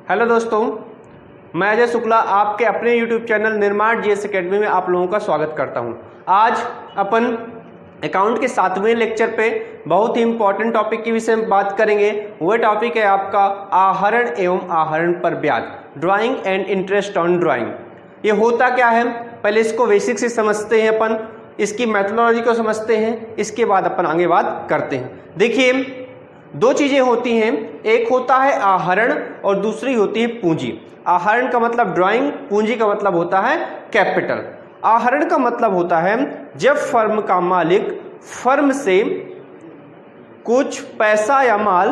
Hello दोस्तों, मैं अजय शुक्ला आपके अपने यूट्यूब चैनल निर्माण जीएस एकेडमी में आप लोगों का स्वागत करता हूं। आज अपन अकाउंट के 7वें लेक्चर पे बहुत ही इंपॉर्टेंट टॉपिक के विषय में बात करेंगे। वह टॉपिक है आपका आहरण एवं आहरण पर ब्याज, drawing and interest on drawing. ये होता क्या है, पहले इसको बेसिक से समझते हैं अपन, इसकी मैथोडोलॉजी को समझते हैं, इसके बाद अपन आगे बात करते हैं। देखिए, दो चीजें होती हैं, एक होता है आहरण और दूसरी होती है पूंजी। आहरण का मतलब ड्राइंग, पूंजी का मतलब होता है कैपिटल। आहरण का मतलब होता है जब फर्म का मालिक फर्म से कुछ पैसा या माल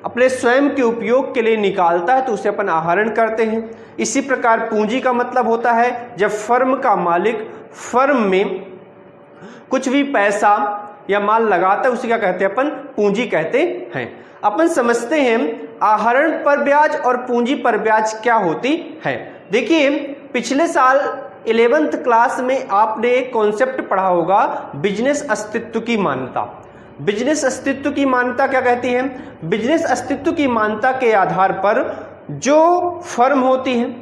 अपने स्वयं के उपयोग के लिए निकालता है तो उसे अपन आहरण करते हैं। इसी प्रकार पूंजी का मतलब होता है जब फर्म का मालिक फर्म में कुछ भी पैसा या माल लगाता है, उसे क्या कहते हैं, अपन पूंजी कहते हैं। अपन समझते हैं आहरण पर ब्याज और पूंजी पर ब्याज क्या होती है। देखिए, पिछले साल 11th क्लास में आपने एक कॉन्सेप्ट पढ़ा होगा, बिजनेस अस्तित्व की मान्यता। बिजनेस अस्तित्व की मान्यता क्या कहती है? बिजनेस अस्तित्व की मान्यता के आधार पर जो फर्म होती है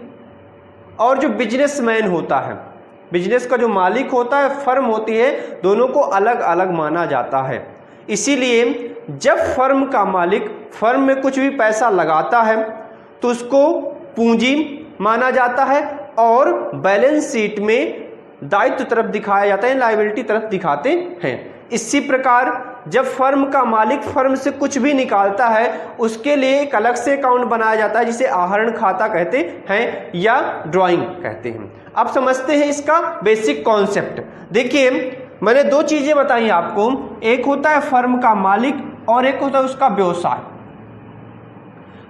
और जो बिजनेसमैन होता है, बिजनेस का जो मालिक होता है, फर्म होती है, दोनों को अलग अलग माना जाता है। इसीलिए जब फर्म का मालिक फर्म में कुछ भी पैसा लगाता है तो उसको पूंजी माना जाता है और बैलेंस शीट में दायित्व तरफ दिखाया जाता है, लायबिलिटी तरफ दिखाते हैं। इसी प्रकार जब फर्म का मालिक फर्म से कुछ भी निकालता है उसके लिए एक अलग से अकाउंट बनाया जाता है जिसे आहरण खाता कहते हैं या ड्राइंग कहते हैं। अब समझते हैं इसका बेसिक कॉन्सेप्ट। देखिए, मैंने दो चीजें बताई आपको, एक होता है फर्म का मालिक और एक होता है उसका व्यवसाय।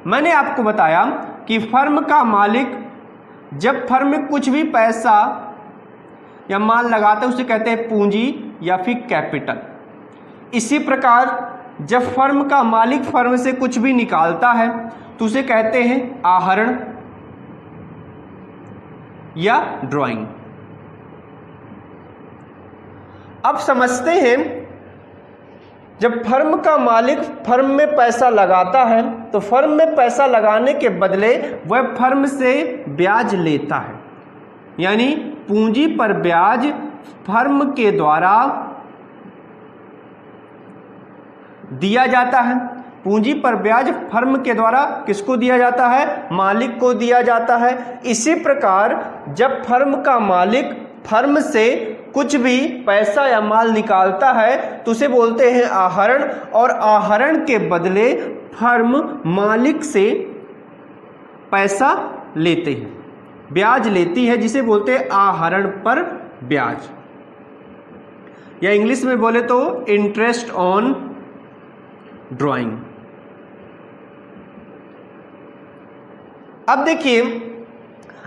मैंने आपको बताया कि फर्म का मालिक जब फर्म में कुछ भी पैसा या माल लगाता है उसे कहते हैं पूंजी या फिर कैपिटल। इसी प्रकार जब फर्म का मालिक फर्म से कुछ भी निकालता है तो उसे कहते हैं आहरण या ड्राइंग। अब समझते हैं, जब फर्म का मालिक फर्म में पैसा लगाता है तो फर्म में पैसा लगाने के बदले वह फर्म से ब्याज लेता है, यानी पूंजी पर ब्याज फर्म के द्वारा दिया जाता है। पूंजी पर ब्याज फर्म के द्वारा किसको दिया जाता है? मालिक को दिया जाता है। इसी प्रकार जब फर्म का मालिक फर्म से कुछ भी पैसा या माल निकालता है तो उसे बोलते हैं आहरण, और आहरण के बदले फर्म मालिक से पैसा लेते हैं, ब्याज लेती है, जिसे बोलते हैं आहरण पर ब्याज, या इंग्लिश में बोले तो इंटरेस्ट ऑन ड्राइंग। अब देखिए,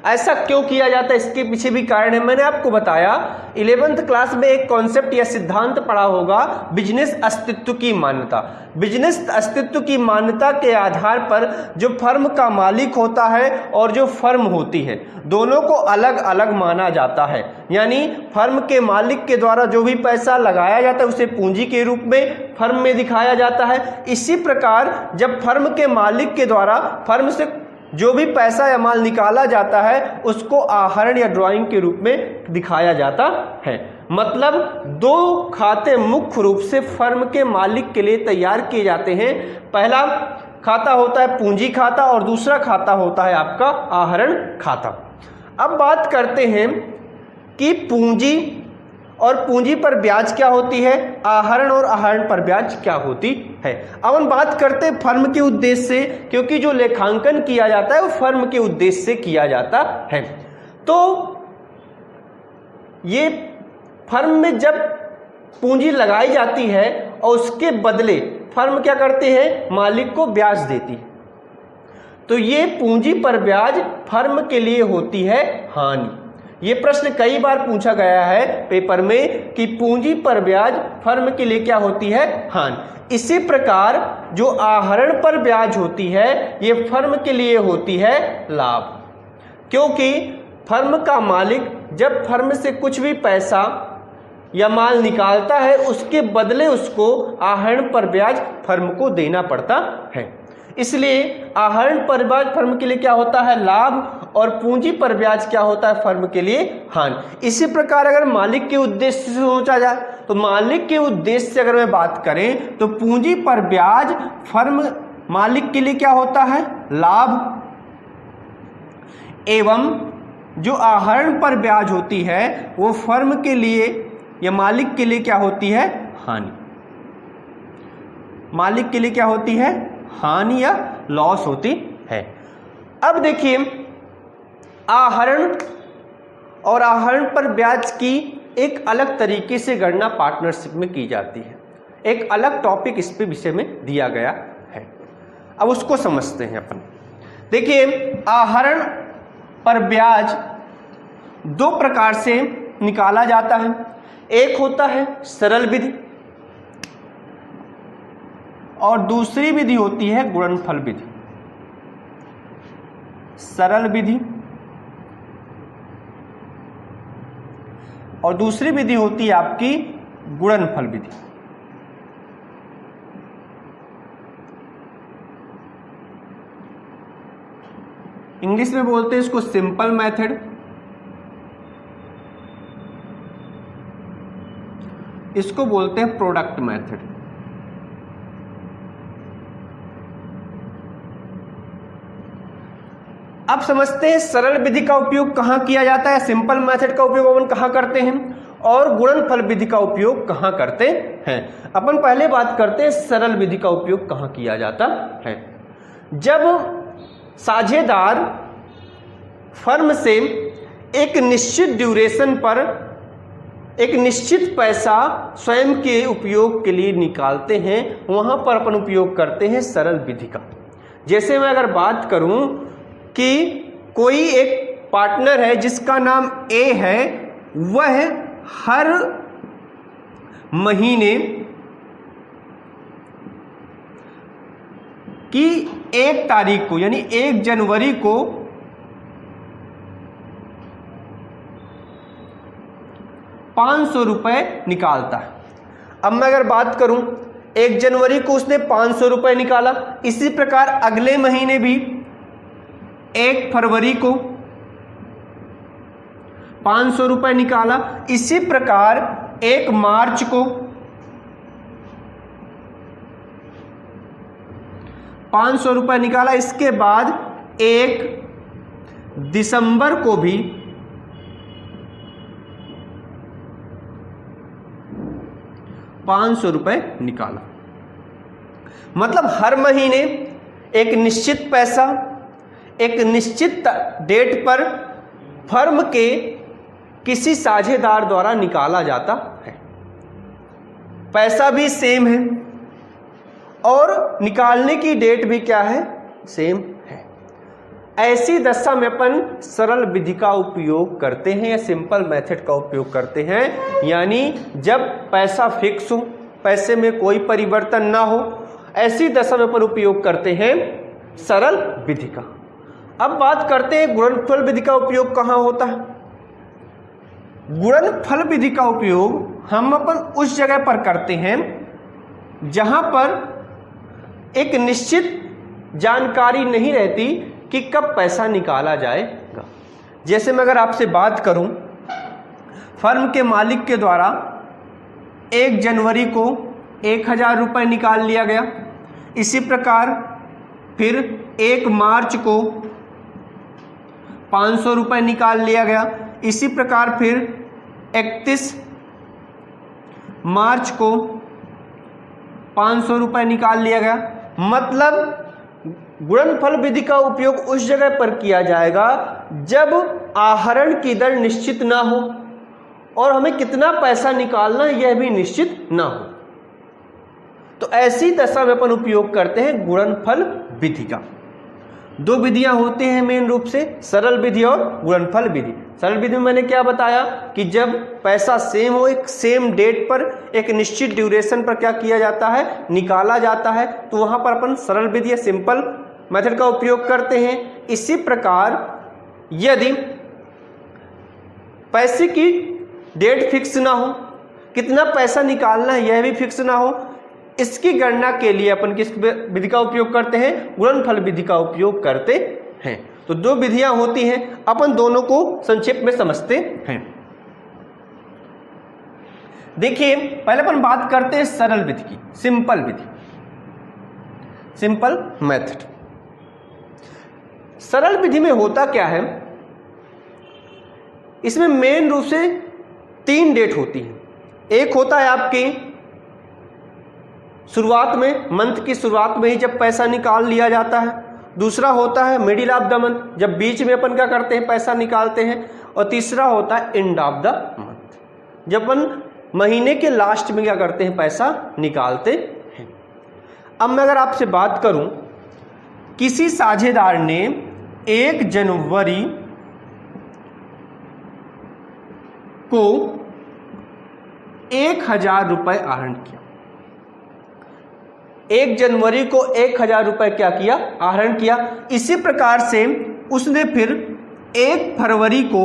ऐसा क्यों किया जाता है, इसके पीछे भी कारण है। मैंने आपको बताया 11th क्लास में एक कॉन्सेप्ट या सिद्धांत पढ़ा होगा, बिजनेस अस्तित्व की मान्यता। बिजनेस अस्तित्व की मान्यता के आधार पर जो फर्म का मालिक होता है और जो फर्म होती है, दोनों को अलग अलग माना जाता है। यानी फर्म के मालिक के द्वारा जो भी पैसा लगाया जाता है उसे पूंजी के रूप में फर्म में दिखाया जाता है। इसी प्रकार जब फर्म के मालिक के द्वारा फर्म से जो भी पैसा या माल निकाला जाता है उसको आहरण या ड्राइंग के रूप में दिखाया जाता है। मतलब दो खाते मुख्य रूप से फर्म के मालिक के लिए तैयार किए जाते हैं। पहला खाता होता है पूंजी खाता और दूसरा खाता होता है आपका आहरण खाता। अब बात करते हैं कि पूंजी और पूंजी पर ब्याज क्या होती है, आहरण और आहरण पर ब्याज क्या होती है। अब हम बात करते हैं फर्म के उद्देश्य से, क्योंकि जो लेखांकन किया जाता है वो फर्म के उद्देश्य से किया जाता है। तो ये फर्म में जब पूंजी लगाई जाती है और उसके बदले फर्म क्या करती है, मालिक को ब्याज देती है, तो ये पूंजी पर ब्याज फर्म के लिए होती है हानि। ये प्रश्न कई बार पूछा गया है पेपर में कि पूंजी पर ब्याज फर्म के लिए क्या होती है, हानि। इसी प्रकार जो आहरण पर ब्याज होती है ये फर्म के लिए होती है लाभ, क्योंकि फर्म का मालिक जब फर्म से कुछ भी पैसा या माल निकालता है उसके बदले उसको आहरण पर ब्याज फर्म को देना पड़ता है। इसलिए आहरण पर ब्याज फर्म के लिए क्या होता है, लाभ, और पूंजी पर ब्याज क्या होता है, फर्म के लिए हानि। इसी प्रकार अगर मालिक के उद्देश्य से सोचा जाए तो मालिक के उद्देश्य से अगर मैं बात करें तो पूंजी पर ब्याज फर्म मालिक के लिए क्या होता है, लाभ, एवं जो आहरण पर ब्याज होती है वो फर्म के लिए या मालिक के लिए क्या होती है, हानि। मालिक के लिए क्या होती है, हानि या लॉस होती है। अब देखिए आहरण और आहरण पर ब्याज की एक अलग तरीके से गणना पार्टनरशिप में की जाती है। एक अलग टॉपिक इस पे विषय में दिया गया है, अब उसको समझते हैं अपन। देखिए आहरण पर ब्याज दो प्रकार से निकाला जाता है। एक होता है सरल विधि और दूसरी विधि होती है गुणनफल विधि। सरल विधि और दूसरी विधि होती है आपकी गुणनफल विधि। इंग्लिश में बोलते हैं इसको सिंपल मेथड, इसको बोलते हैं प्रोडक्ट मेथड। अब समझते हैं सरल विधि का उपयोग कहां किया जाता है, सिंपल मेथड का उपयोग अपन कहां करते हैं और गुणनफल विधि का उपयोग कहां करते हैं। अपन पहले बात करते हैं सरल विधि का उपयोग कहां किया जाता है। जब साझेदार फर्म से एक निश्चित ड्यूरेशन पर एक निश्चित पैसा स्वयं के उपयोग के लिए निकालते हैं, वहां पर अपन उपयोग करते हैं सरल विधि का। जैसे मैं अगर बात करूं कि कोई एक पार्टनर है जिसका नाम ए है, वह हर महीने की 1 तारीख को यानी 1 जनवरी को ₹500 निकालता है। अब मैं अगर बात करूं 1 जनवरी को उसने ₹500 निकाला, इसी प्रकार अगले महीने भी 1 फरवरी को ₹500 निकाला, इसी प्रकार 1 मार्च को ₹500 निकाला, इसके बाद 1 दिसंबर को भी ₹500 निकाला। मतलब हर महीने एक निश्चित पैसा एक निश्चित डेट पर फर्म के किसी साझेदार द्वारा निकाला जाता है। पैसा भी सेम है और निकालने की डेट भी क्या है, सेम है। ऐसी दशा में अपन सरल विधि का उपयोग करते हैं या सिंपल मेथड का उपयोग करते हैं, यानी जब पैसा फिक्स हो, पैसे में कोई परिवर्तन ना हो, ऐसी दशा में अपन उपयोग करते हैं सरल विधि का। अब बात करते हैं गुणनफल विधि का उपयोग कहां होता है। गुणनफल विधि का उपयोग हम अपन उस जगह पर करते हैं जहां पर एक निश्चित जानकारी नहीं रहती कि कब पैसा निकाला जाएगा। जैसे मैं अगर आपसे बात करूं, फर्म के मालिक के द्वारा 1 जनवरी को 1000 निकाल लिया गया, इसी प्रकार फिर 1 मार्च को 500 निकाल लिया गया, इसी प्रकार फिर 31 मार्च को 500 निकाल लिया गया। मतलब गुणनफल विधि का उपयोग उस जगह पर किया जाएगा जब आहरण की दर निश्चित ना हो और हमें कितना पैसा निकालना यह भी निश्चित ना हो। तो ऐसी दशा में अपन उपयोग करते हैं गुणनफल विधि का। 2 विधियां होते हैं मेन रूप से, सरल विधि और गुणनफल विधि। सरल विधि में मैंने क्या बताया कि जब पैसा सेम हो, एक सेम डेट पर एक निश्चित ड्यूरेशन पर क्या किया जाता है, निकाला जाता है, तो वहां पर अपन सरल विधि या सिंपल मेथड का उपयोग करते हैं। इसी प्रकार यदि पैसे की डेट फिक्स ना हो, कितना पैसा निकालना है यह भी फिक्स ना हो, इसकी गणना के लिए अपन किस विधि का उपयोग करते हैं? गुणनफल विधि का उपयोग करते हैं। तो दो विधियां होती हैं, अपन दोनों को संक्षेप में समझते हैं। देखिए, पहले अपन बात करते हैं सरल विधि की, सिंपल विधि, सिंपल मेथड। सरल विधि में होता क्या है, इसमें मेन रूप से 3 डेट होती है। एक होता है आपकी शुरुआत में, मंथ की शुरुआत में ही जब पैसा निकाल लिया जाता है। दूसरा होता है मिडिल ऑफ द मंथ, जब बीच में अपन क्या करते हैं, पैसा निकालते हैं। और तीसरा होता है एंड ऑफ द मंथ, जब अपन महीने के लास्ट में क्या करते हैं, पैसा निकालते हैं। अब मैं अगर आपसे बात करूं, किसी साझेदार ने 1 जनवरी को 1000 रुपए आहरण किया। 1 जनवरी को 1000 रुपए क्या किया, आहरण किया। इसी प्रकार से उसने फिर 1 फरवरी को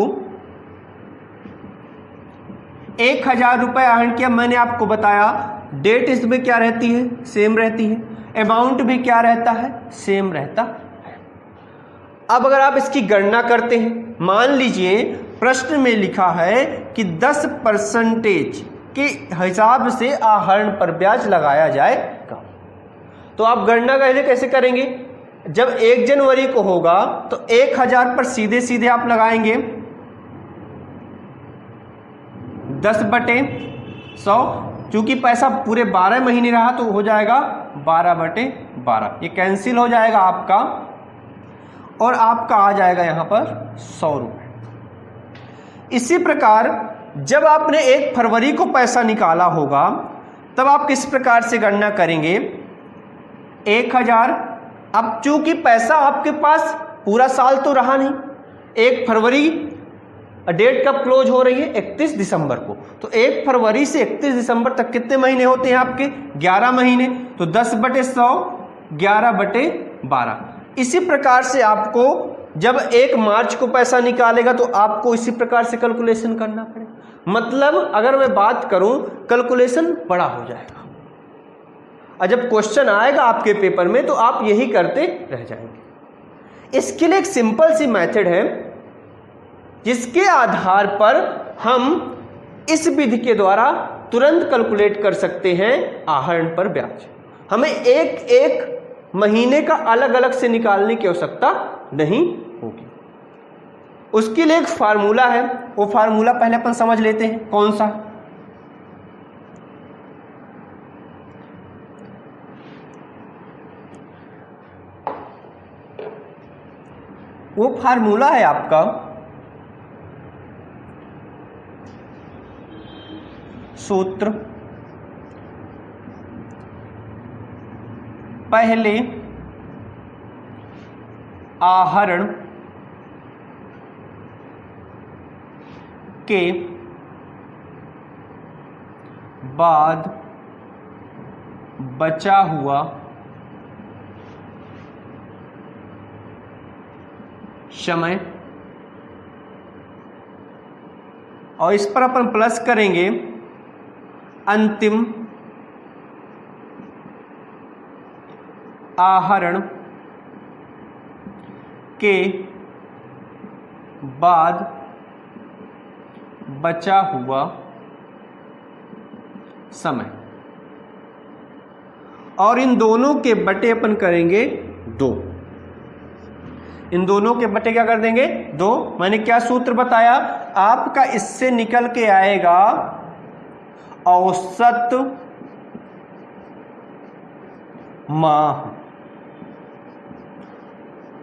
1000 रुपए आहरण किया। मैंने आपको बताया डेट इसमें क्या रहती है, सेम रहती है। अमाउंट भी क्या रहता है, सेम रहता है। अब अगर आप इसकी गणना करते हैं, मान लीजिए प्रश्न में लिखा है कि 10% के हिसाब से आहरण पर ब्याज लगाया जाएगा, तो आप गणना कैसे करेंगे? जब 1 जनवरी को होगा तो 1000 पर सीधे सीधे आप लगाएंगे 10/100। चूंकि पैसा पूरे 12 महीने रहा तो हो जाएगा 12/12। ये कैंसिल हो जाएगा आपका, और आपका आ जाएगा यहां पर 100 रुपए। इसी प्रकार जब आपने 1 फरवरी को पैसा निकाला होगा, तब आप किस प्रकार से गणना करेंगे? 1000। अब चूंकि पैसा आपके पास पूरा साल तो रहा नहीं, 1 फरवरी डेट कब क्लोज हो रही है, 31 दिसंबर को। तो 1 फरवरी से 31 दिसंबर तक कितने महीने होते हैं आपके? 11 महीने। तो 10/100 11/12। इसी प्रकार से आपको जब 1 मार्च को पैसा निकालेगा तो आपको इसी प्रकार से कैलकुलेशन करना पड़ेगा। मतलब अगर मैं बात करूं, कैलकुलेशन बड़ा हो जाएगा, और जब क्वेश्चन आएगा आपके पेपर में तो आप यही करते रह जाएंगे। इसके लिए एक सिंपल सी मेथड है, जिसके आधार पर हम इस विधि के द्वारा तुरंत कैलकुलेट कर सकते हैं आहरण पर ब्याज। हमें एक महीने का अलग अलग से निकालने की आवश्यकता नहीं होगी। उसके लिए एक फार्मूला है, वो फार्मूला पहले अपन समझ लेते हैं। कौन सा? वो फार्मूला है आपका सूत्र पहले आहरण के बाद बचा हुआ समय, और इस पर अपन प्लस करेंगे अंतिम आहरण के बाद बचा हुआ समय, और इन दोनों के बटे अपन करेंगे 2। इन दोनों के बटे क्या कर देंगे? 2। मैंने क्या सूत्र बताया आपका? इससे निकल के आएगा औसत माह।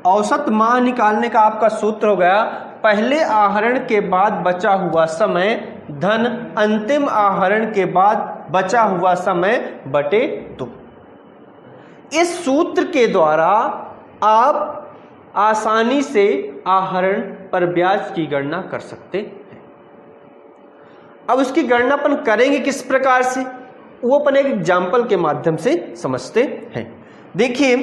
औसत माह निकालने का आपका सूत्र हो गया पहले आहरण के बाद बचा हुआ समय धन अंतिम आहरण के बाद बचा हुआ समय बटे 2। इस सूत्र के द्वारा आप आसानी से आहरण पर ब्याज की गणना कर सकते हैं। अब उसकी गणना अपन करेंगे किस प्रकार से, वो अपन एक एग्जाम्पल के माध्यम से समझते हैं। देखिए,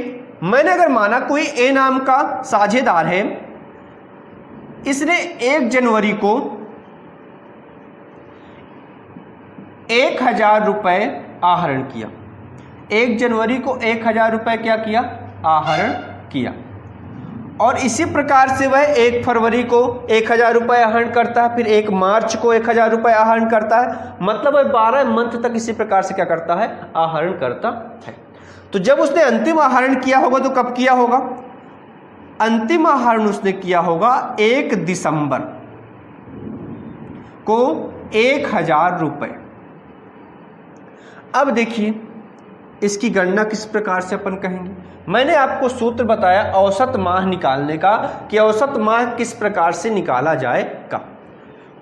मैंने अगर माना कोई ए नाम का साझेदार है, इसने 1 जनवरी को 1000 रुपए आहरण किया। 1 जनवरी को 1000 रुपये क्या किया, आहरण किया। और इसी प्रकार से वह 1 फरवरी को 1000 रुपये आहरण करता है, फिर 1 मार्च को 1000 रुपये आहरण करता है। मतलब वह 12 मंथ तक इसी प्रकार से क्या करता है, आहरण करता है। तो जब उसने अंतिम आहरण किया होगा तो कब किया होगा, अंतिम आहरण उसने किया होगा 1 दिसंबर को 1000 रुपये। अब देखिए इसकी गणना किस प्रकार से अपन कहेंगे। मैंने आपको सूत्र बताया औसत माह निकालने का कि औसत माह किस प्रकार से निकाला जाएगा।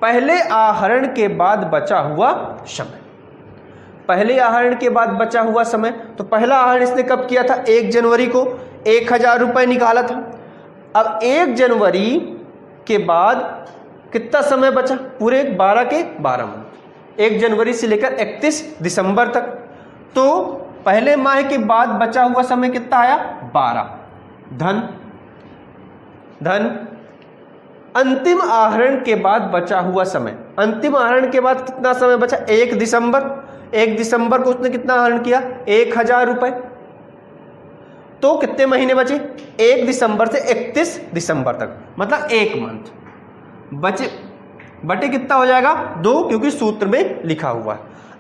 पहले आहरण के बाद बचा हुआ समय, पहले आहरण के बाद बचा हुआ समय, तो पहला आहरण इसने कब किया था, 1 जनवरी को 1000 रुपये निकाला था। अब 1 जनवरी के बाद कितना समय बचा, पूरे 12 के 12 मंथ, 1 जनवरी से लेकर 31 दिसंबर तक। तो पहले माह के बाद बचा हुआ समय कितना आया, 12 धन धन अंतिम आहरण के बाद बचा हुआ समय, अंतिम आहरण के बाद कितना समय बचा, 1 दिसंबर। 1 दिसंबर को उसने कितना आहरण किया, 1000 रुपये। तो कितने महीने बचे, 1 दिसंबर से 31 दिसंबर तक, मतलब 1 मंथ बचे, बटे कितना हो जाएगा, 2, क्योंकि सूत्र में लिखा हुआ है।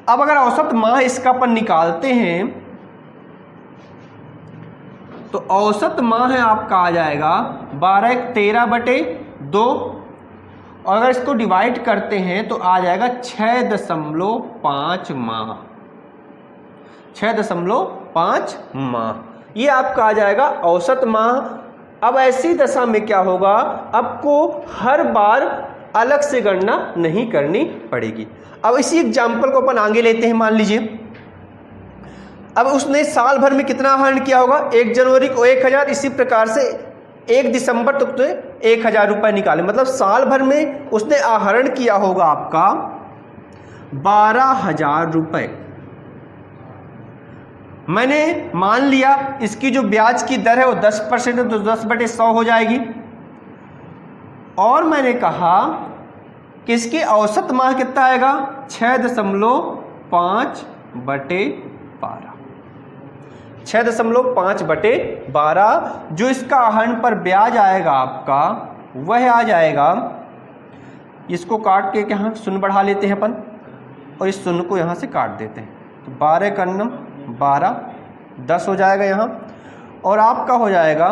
अब अगर औसत माह इसका अपन निकालते हैं तो औसत माह है आपका आ जाएगा 12 × 13 बटे 2, और अगर इसको डिवाइड करते हैं तो आ जाएगा 6.5 माह, 6.5 माह, ये आपका आ जाएगा औसत माह। अब ऐसी दशा में क्या होगा, आपको हर बार अलग से गणना नहीं करनी पड़ेगी। अब इसी एग्जाम्पल को अपन आगे लेते हैं। मान लीजिए अब उसने साल भर में कितना आहरण किया होगा, 1 जनवरी को 1000, इसी प्रकार से 1 दिसंबर तक तो 1000 रुपये निकाले, मतलब साल भर में उसने आहरण किया होगा आपका 12,000 रुपये। मैंने मान लिया इसकी जो ब्याज की दर है वो 10% है, तो 10/100 हो जाएगी। और मैंने कहा कि इसकी औसत माह कितना आएगा, 6.5/12, 6.5/12। जो इसका आहरण पर ब्याज आएगा आपका वह आ जाएगा, इसको काट के यहाँ शून्य बढ़ा लेते हैं अपन, और इस शून्य को यहाँ से काट देते हैं, तो 12 × 9 12, 10 हो जाएगा यहाँ, और आपका हो जाएगा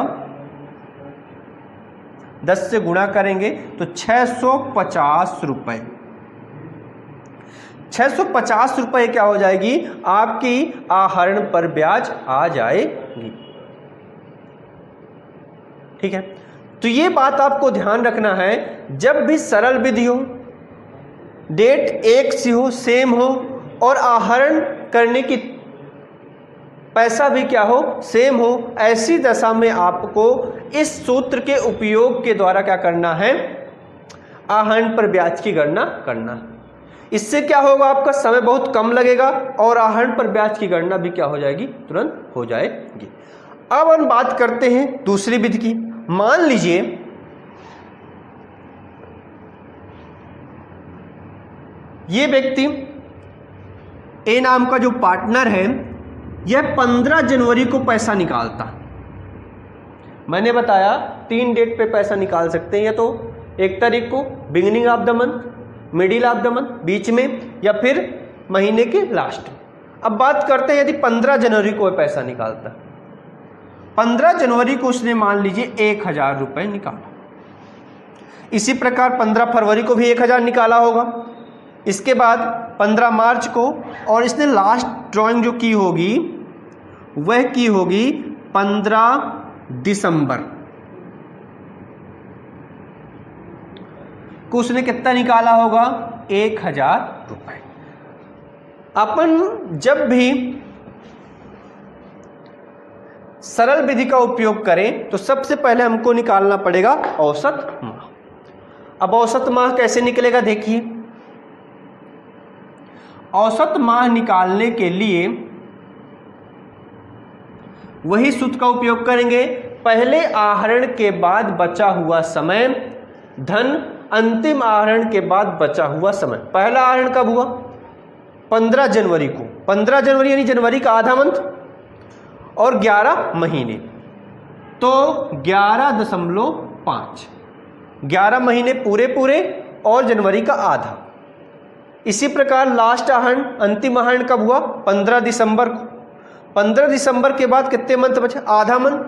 10 से गुणा करेंगे तो 650 रुपये। 650 रुपये क्या हो जाएगी, आपकी आहरण पर ब्याज आ जाएगी। ठीक है, तो ये बात आपको ध्यान रखना है, जब भी सरल विधि हो, डेट एक सी हो, सेम हो, और आहरण करने की पैसा भी क्या हो, सेम हो, ऐसी दशा में आपको इस सूत्र के उपयोग के द्वारा क्या करना है, आहरण पर ब्याज की गणना करना है। इससे क्या होगा, आपका समय बहुत कम लगेगा और आहरण पर ब्याज की गणना भी क्या हो जाएगी, तुरंत हो जाएगी। अब हम बात करते हैं दूसरी विधि की। मान लीजिए ये व्यक्ति ए नाम का जो पार्टनर है, यह 15 जनवरी को पैसा निकालता। मैंने बताया 3 डेट पे पैसा निकाल सकते हैं, या तो 1 तारीख को beginning of the month, middle of the month बीच में, या फिर महीने के लास्ट। अब बात करते हैं यदि 15 जनवरी को पैसा निकालता, 15 जनवरी को उसने मान लीजिए 1000 रुपये निकाला। इसी प्रकार 15 फरवरी को भी 1000 निकाला होगा, इसके बाद 15 मार्च को, और इसने लास्ट ड्राइंग जो की होगी वह की होगी 15 दिसंबर को उसने कितना निकाला होगा, 1000 रुपये। अपन जब भी सरल विधि का उपयोग करें तो सबसे पहले हमको निकालना पड़ेगा औसत माह। अब औसत माह कैसे निकलेगा, देखिए औसत माह निकालने के लिए वही सूत्र का उपयोग करेंगे, पहले आहरण के बाद बचा हुआ समय धन अंतिम आहरण के बाद बचा हुआ समय। पहला आहरण कब हुआ, 15 जनवरी को, 15 जनवरी यानी जनवरी का आधा मंथ, और 11 महीने, तो 11.5। 11 महीने पूरे पूरे और जनवरी का आधा। इसी प्रकार लास्ट आहरण, अंतिम आहरण कब हुआ? 15 दिसंबर को। 15 दिसंबर के बाद कितने मंथ बचे? आधा मंथ।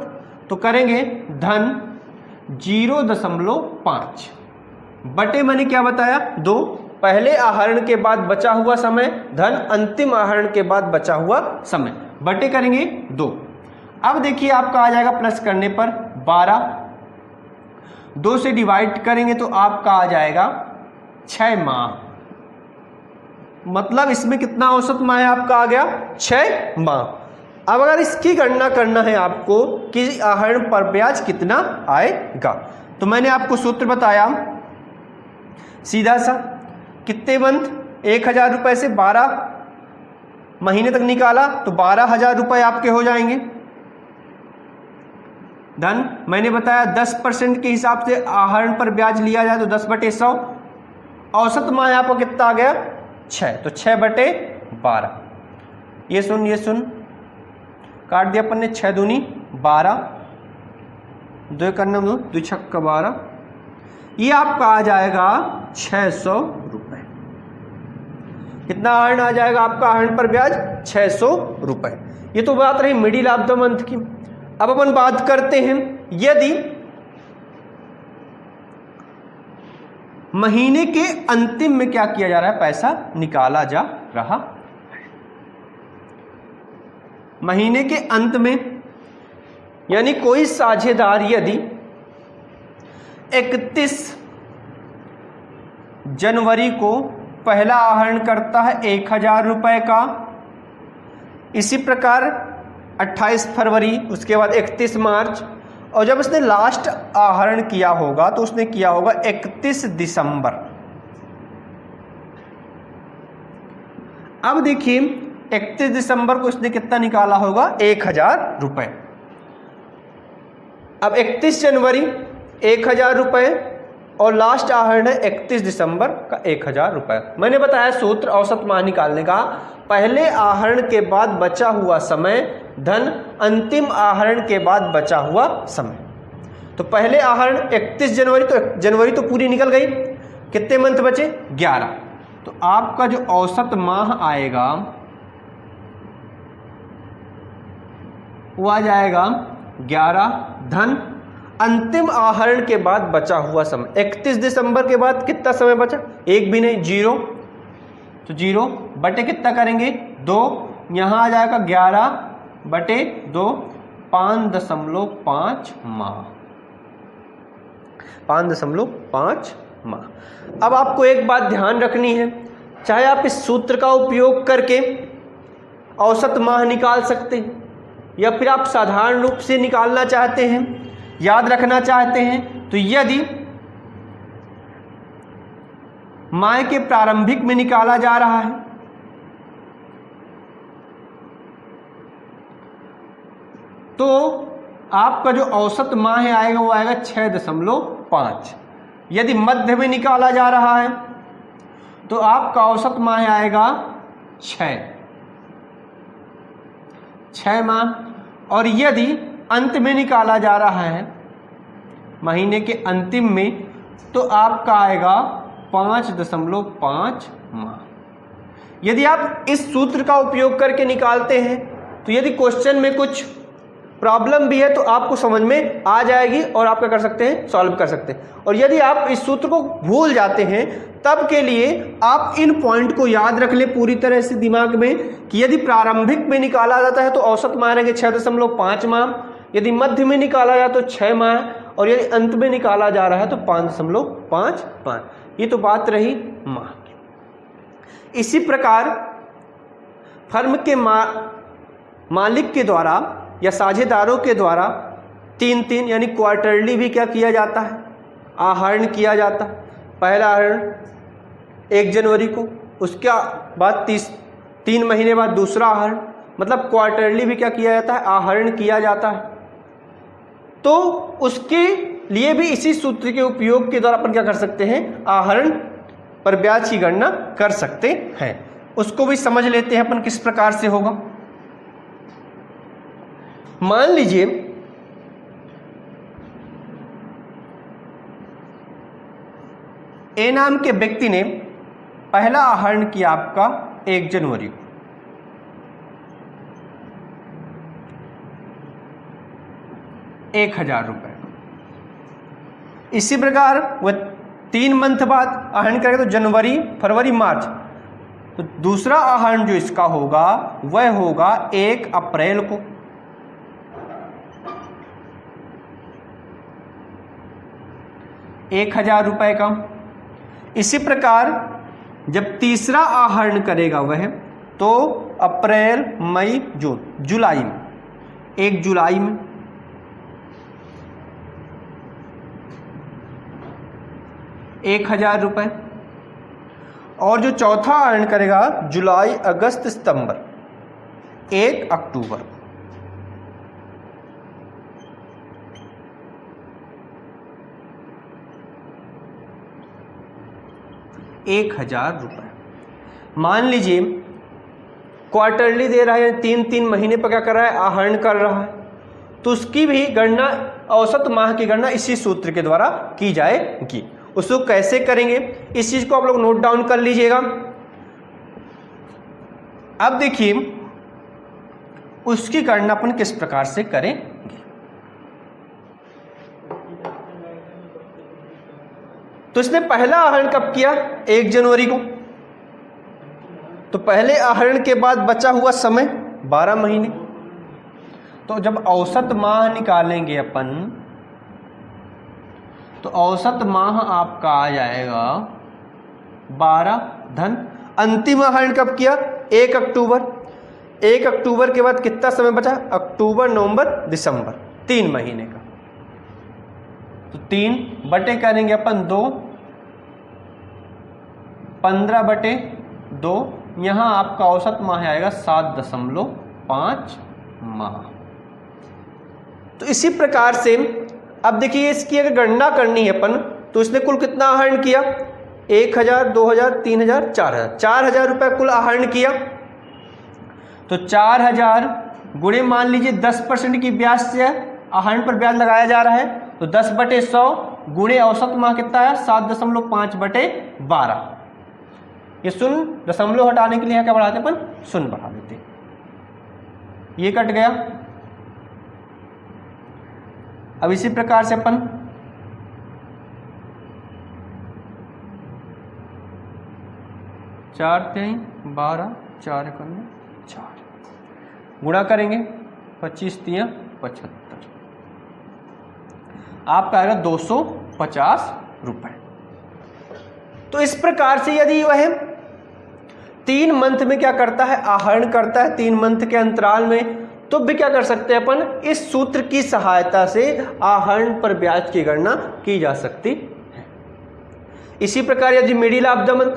तो करेंगे धन 0.5 बटे, मैंने क्या बताया? 2। पहले आहरण के बाद बचा हुआ समय धन अंतिम आहरण के बाद बचा हुआ समय, बटे करेंगे 2। अब देखिए आपका आ जाएगा प्लस करने पर 12, 2 से डिवाइड करेंगे तो आपका आ जाएगा 6 माह। मतलब इसमें कितना औसत माह है आपका? आ गया 6 माह। अब अगर इसकी गणना करना है आपको कि आहरण पर ब्याज कितना आएगा, तो मैंने आपको सूत्र बताया सीधा सा, कितने मंथ? 1000 रुपए से 12 महीने तक निकाला तो 12,000 रुपए आपके हो जाएंगे। धन मैंने बताया 10% के हिसाब से आहरण पर ब्याज लिया जाए तो 10/100। औसत माह आपको कितना आ गया? 6, तो 6/12। ये सुन काट दिया अपन ने, 6 दूनी 12, 2 करना 2, 2 छक्का 12। ये आपका आ जाएगा 600 रुपए। कितना आहरण आ जाएगा आपका? आहरण पर ब्याज 600 रुपए। ये तो बात रही मिडिल ऑफ द मंथ की। अब अपन बात करते हैं यदि महीने के अंतिम में क्या किया जा रहा है? पैसा निकाला जा रहा है। महीने के अंत में यानी कोई साझेदार यदि 31 जनवरी को पहला आहरण करता है 1000 रुपए का, इसी प्रकार 28 फरवरी, उसके बाद 31 मार्च, और जब उसने लास्ट आहरण किया होगा तो उसने किया होगा 31 दिसंबर। अब देखिए 31 दिसंबर को उसने कितना निकाला होगा? 1000 रुपए। अब 31 जनवरी 1000 रुपए और लास्ट आहरण है 31 दिसंबर का 1000 रुपए। मैंने बताया सूत्र औसत माह निकालने का, पहले आहरण के बाद बचा हुआ समय धन अंतिम आहरण के बाद बचा हुआ समय। तो पहले आहरण 31 जनवरी, तो जनवरी तो पूरी निकल गई, कितने मंथ बचे? 11। तो आपका जो औसत माह आएगा वो आ जाएगा 11 धन अंतिम आहरण के बाद बचा हुआ समय। 31 दिसंबर के बाद कितना समय बचा? एक भी नहीं, 0। तो 0 बटे कितना करेंगे? 2। यहां आ जाएगा 11/2, 5.5 माह। 5.5 माह। अब आपको एक बात ध्यान रखनी है, चाहे आप इस सूत्र का उपयोग करके औसत माह निकाल सकते हैं या फिर आप साधारण रूप से निकालना चाहते हैं, याद रखना चाहते हैं, तो यदि माह के प्रारंभिक में निकाला जा रहा है तो आपका जो औसत माह आएगा वो आएगा 6.5। यदि मध्य में निकाला जा रहा है तो आपका औसत माह आएगा 6 माह, और यदि अंत में निकाला जा रहा है महीने के अंतिम में तो आपका आएगा 5.5 माह। यदि आप इस सूत्र का उपयोग करके निकालते हैं तो यदि क्वेश्चन में कुछ प्रॉब्लम भी है तो आपको समझ में आ जाएगी और आप क्या कर सकते हैं? सॉल्व कर सकते हैं। और यदि आप इस सूत्र को भूल जाते हैं तब के लिए आप इन पॉइंट को याद रख लें पूरी तरह से दिमाग में कि यदि प्रारंभिक में निकाला जाता है तो औसत माह रहेंगे 6.5 माह, यदि मध्य में निकाला जाए तो 6 माह, और यदि अंत में निकाला जा रहा है तो 5.5 माह। ये तो बात रही माह की। इसी प्रकार फर्म के मालिक के द्वारा या साझेदारों के द्वारा 3 यानी क्वार्टरली भी क्या किया जाता है? आहरण किया जाता है। पहला आहरण 1 जनवरी को, उसके बाद 3 महीने बाद दूसरा आहरण, मतलब क्वार्टरली भी क्या किया जाता है? आहरण किया जाता है। तो उसके लिए भी इसी सूत्र के उपयोग के द्वारा अपन क्या कर सकते हैं? आहरण पर ब्याज की गणना कर सकते हैं। उसको भी समझ लेते हैं अपन किस प्रकार से होगा। मान लीजिए ए नाम के व्यक्ति ने पहला आहरण किया आपका 1 जनवरी को, ₹1000। इसी प्रकार वह 3 मंथ बाद आहरण करेगा तो जनवरी, फरवरी, मार्च, तो दूसरा आहरण जो इसका होगा वह होगा 1 अप्रैल को। ₹1000 का। इसी प्रकार जब तीसरा आहरण करेगा वह तो अप्रैल, मई, जून, जुलाई में, 1 जुलाई में, ₹1000। और जो चौथा आहरण करेगा जुलाई, अगस्त, सितंबर, 1 अक्टूबर। ₹1000। मान लीजिए क्वार्टरली दे रहा है, 3-3 महीने पर क्या कर रहा है, आहरण कर रहा है, तो उसकी भी गणना, औसत माह की गणना इसी सूत्र के द्वारा की जाएगी। उसको कैसे करेंगे, इस चीज को आप लोग नोट डाउन कर लीजिएगा। अब देखिए उसकी गणना अपन किस प्रकार से करेंगे। तो इसने पहला आहरण कब किया, 1 जनवरी को, तो पहले आहरण के बाद बचा हुआ समय 12 महीने। तो जब औसत माह निकालेंगे अपन तो औसत माह आपका आ जाएगा 12 धन अंतिम आहरण कब किया, 1 अक्टूबर। 1 अक्टूबर के बाद कितना समय बचा, अक्टूबर, नवंबर, दिसंबर, 3 महीने का। तो 3 बटे करेंगे अपन 2, 15/2, यहां आपका औसत माह आएगा 7.5 माह। तो इसी प्रकार से अब देखिए इसकी अगर गणना करनी है अपन तो इसने कुल कितना आहरण किया, 1000, 2000, 3000, 4000, ₹4000 कुल आहरण किया। तो 4000 गुणे मान लीजिए 10% की ब्याज से आहरण पर ब्याज लगाया जा रहा है, तो 10/100 गुणे औसत माह कितना है, 7.5/12। ये शून्य दशमलव हटाने के लिए क्या बढ़ाते अपन, शून्य बढ़ा देते, ये कट गया। अब इसी प्रकार से अपन 4×3 12, 4×1 गुणा करेंगे, 25×3 75, आपका आएगा ₹250। तो इस प्रकार से यदि वह 3 मंथ में क्या करता है, आहरण करता है 3 मंथ के अंतराल में, तो भी क्या कर सकते हैं अपन, इस सूत्र की सहायता से आहरण पर ब्याज की गणना की जा सकती है। इसी प्रकार यदि मिडिल ऑफ द मंथ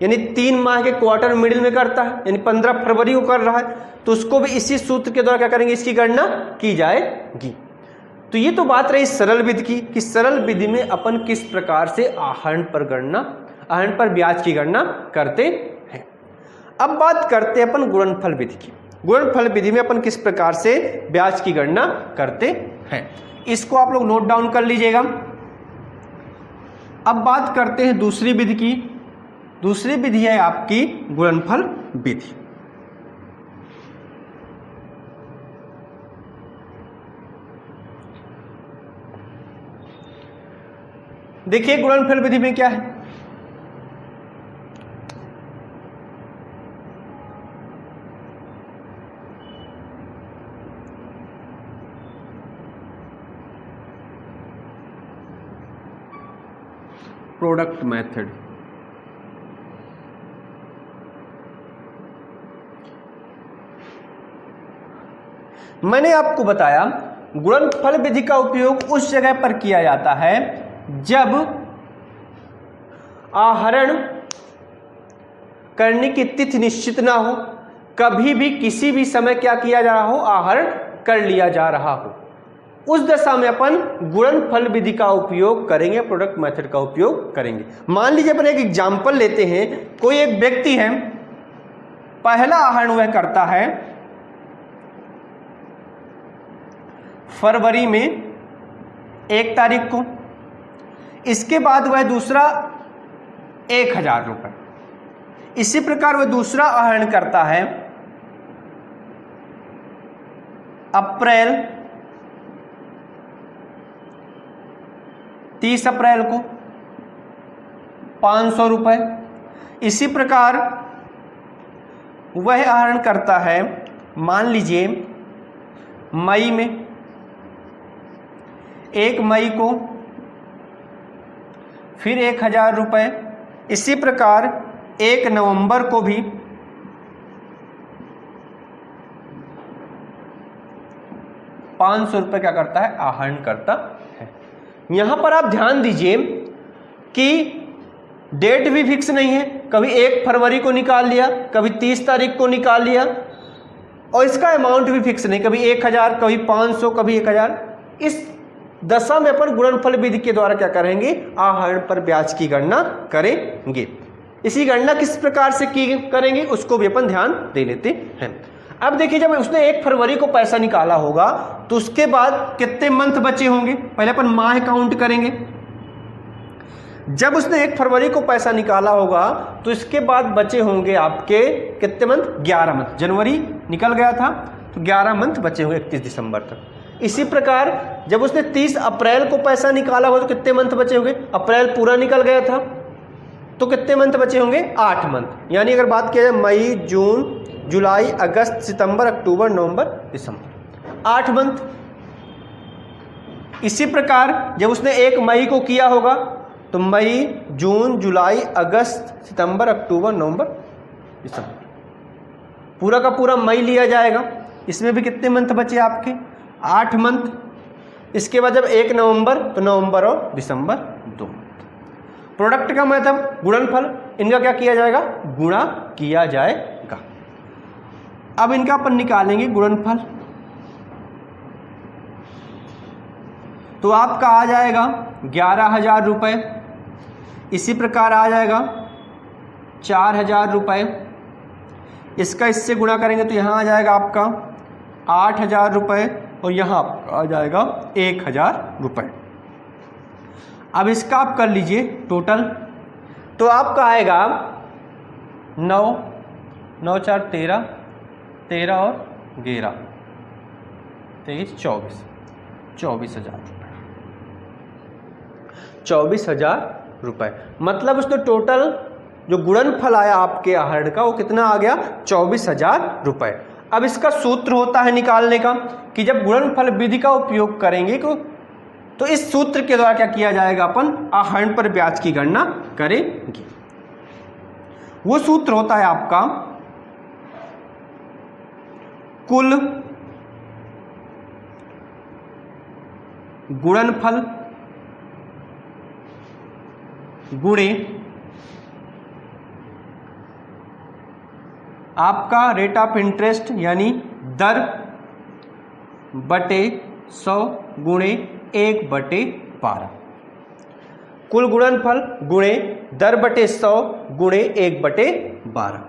यानी 3 माह के क्वार्टर मिडिल में करता है, यानी 15 फरवरी को कर रहा है, तो उसको भी इसी सूत्र के द्वारा क्या करेंगे, इसकी गणना की जाएगी। तो ये तो बात रही सरल विधि की, कि सरल विधि में अपन किस प्रकार से आहरण पर ब्याज की गणना करते हैं। अब बात करते हैं अपन गुणनफल विधि की। गुणनफल विधि में अपन किस प्रकार से ब्याज की गणना करते हैं, इसको आप लोग नोट डाउन कर लीजिएगा। अब बात करते हैं दूसरी विधि की। दूसरी विधि है आपकी गुणनफल विधि। देखिए गुणनफल विधि में क्या है, प्रोडक्ट मेथड। मैंने आपको बताया गुणनफल विधि का उपयोग उस जगह पर किया जाता है जब आहरण करने की तिथि निश्चित ना हो, कभी भी किसी भी समय क्या किया जा रहा हो, आहरण कर लिया जा रहा हो, उस दशा में अपन गुणनफल विधि का उपयोग करेंगे, प्रोडक्ट मेथड का उपयोग करेंगे। मान लीजिए अपन एक एग्जाम्पल लेते हैं। कोई एक व्यक्ति है, पहला आहरण वह करता है फरवरी में 1 तारीख को, इसके बाद वह दूसरा 1000 रुपये। इसी प्रकार वह दूसरा आहरण करता है अप्रैल 30 अप्रैल को 500 रुपये। इसी प्रकार वह आहरण करता है मान लीजिए मई में 1 मई को फिर 1000 रुपये। इसी प्रकार 1 नवंबर को भी 500 रुपये क्या करता है, आहरण करता है। यहां पर आप ध्यान दीजिए कि डेट भी फिक्स नहीं है, कभी 1 फरवरी को निकाल लिया, कभी 30 तारीख को निकाल लिया, और इसका अमाउंट भी फिक्स नहीं, कभी 1000, कभी 500, कभी 1000। इस दशा में अपन गुणनफल विधि के द्वारा क्या करेंगे, आहरण पर ब्याज की गणना करेंगे। इसी गणना किस प्रकार से की करेंगे उसको भी अपन ध्यान दे लेते हैं। अब देखिए, जब उसने 1 फरवरी को पैसा निकाला होगा तो उसके बाद कितने मंथ बचे होंगे, पहले अपन माह काउंट करेंगे। जब उसने 1 फरवरी को पैसा निकाला होगा तो इसके बाद बचे होंगे आपके कितने मंथ, 11 मंथ। जनवरी निकल गया था तो 11 मंथ बचे होंगे 31 दिसंबर तक। इसी प्रकार जब उसने 30 अप्रैल को पैसा निकाला होगा तो कितने मंथ बचे होंगे, अप्रैल पूरा निकल गया था तो कितने मंथ बचे होंगे, 8 मंथ। यानी अगर बात किया जाए मई, जून, जुलाई, अगस्त, सितंबर, अक्टूबर, नवंबर, दिसंबर, 8 मंथ। इसी प्रकार जब उसने 1 मई को किया होगा तो मई, जून, जुलाई, अगस्त, सितंबर, अक्टूबर, नवंबर, दिसंबर, पूरा का पूरा मई लिया जाएगा। इसमें भी कितने मंथ बचे आपके, 8 मंथ। इसके बाद जब 1 नवंबर तो नवंबर और दिसंबर 2 मंथ। प्रोडक्ट का मतलब गुणनफल, इनका क्या किया जाएगा, गुणा किया जाएगा। अब इनका अपन निकालेंगे गुणनफल, तो आपका आ जाएगा 11,000 रुपये। इसी प्रकार आ जाएगा 4,000 रुपये। इसका इससे गुणा करेंगे तो यहाँ आ जाएगा आपका 8,000 रुपये और यहाँ आ जाएगा 1,000 रुपये। अब इसका आप कर लीजिए टोटल, तो आपका आएगा 9, 9 4 13, 13 और 11, 23, 24, 24,000 रुपये। 24,000 रुपये मतलब उसने टोटल जो गुणनफल आया आपके आहरण का वो कितना आ गया, 24,000 रुपये। अब इसका सूत्र होता है निकालने का कि जब गुणनफल विधि का उपयोग करेंगे तो इस सूत्र के द्वारा क्या किया जाएगा, अपन आहरण पर ब्याज की गणना करेंगे। वो सूत्र होता है आपका कुल गुणनफल गुणे आपका रेट ऑफ इंटरेस्ट यानी दर बटे 100 गुणे 1/12। कुल गुणनफल गुणे दर बटे 100 गुणे 1/12।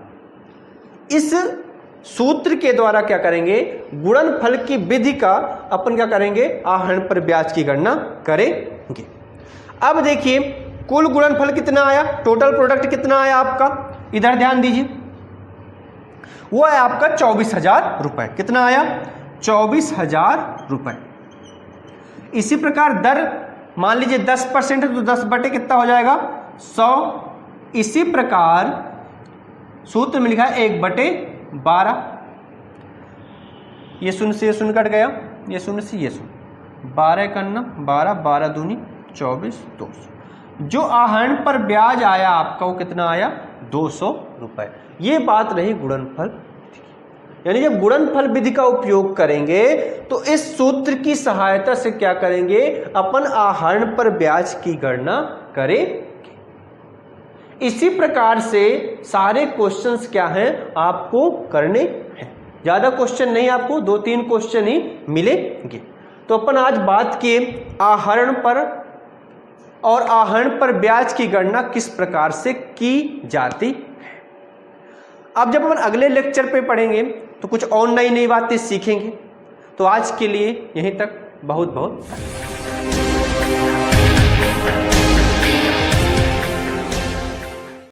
इस सूत्र के द्वारा क्या करेंगे, गुणनफल की विधि का अपन क्या करेंगे, आहरण पर ब्याज की गणना करेंगे। अब देखिए कुल गुणनफल कितना आया, टोटल प्रोडक्ट कितना आया आपका, इधर ध्यान दीजिए, वो है आपका 24,000 रुपये। कितना आया, 24,000 रुपये। इसी प्रकार दर मान लीजिए 10% है तो 10 बटे कितना हो जाएगा, 100। इसी प्रकार सूत्र में लिखा है 1/12। ये शून्य से ये शून्य कट गया, ये शून्य से ये शून्य, 12 करना 12, 12 दूनी 24, 200। जो आहरण पर ब्याज आया आपका वो कितना आया, 200 रुपये। ये बात रही गुणनफल, यानी जब गुणनफल विधि का उपयोग करेंगे तो इस सूत्र की सहायता से क्या करेंगे, अपन आहरण पर ब्याज की गणना करेंगे। इसी प्रकार से सारे क्वेश्चंस क्या हैं आपको करने हैं, ज्यादा क्वेश्चन नहीं, आपको 2-3 क्वेश्चन ही मिलेंगे। तो अपन आज बात किए आहरण पर और आहरण पर ब्याज की गणना किस प्रकार से की जाती है। अब जब अपन अगले लेक्चर पे पढ़ेंगे तो कुछ और नई नई बातें सीखेंगे। तो आज के लिए यहीं तक, बहुत बहुत धन्यवाद।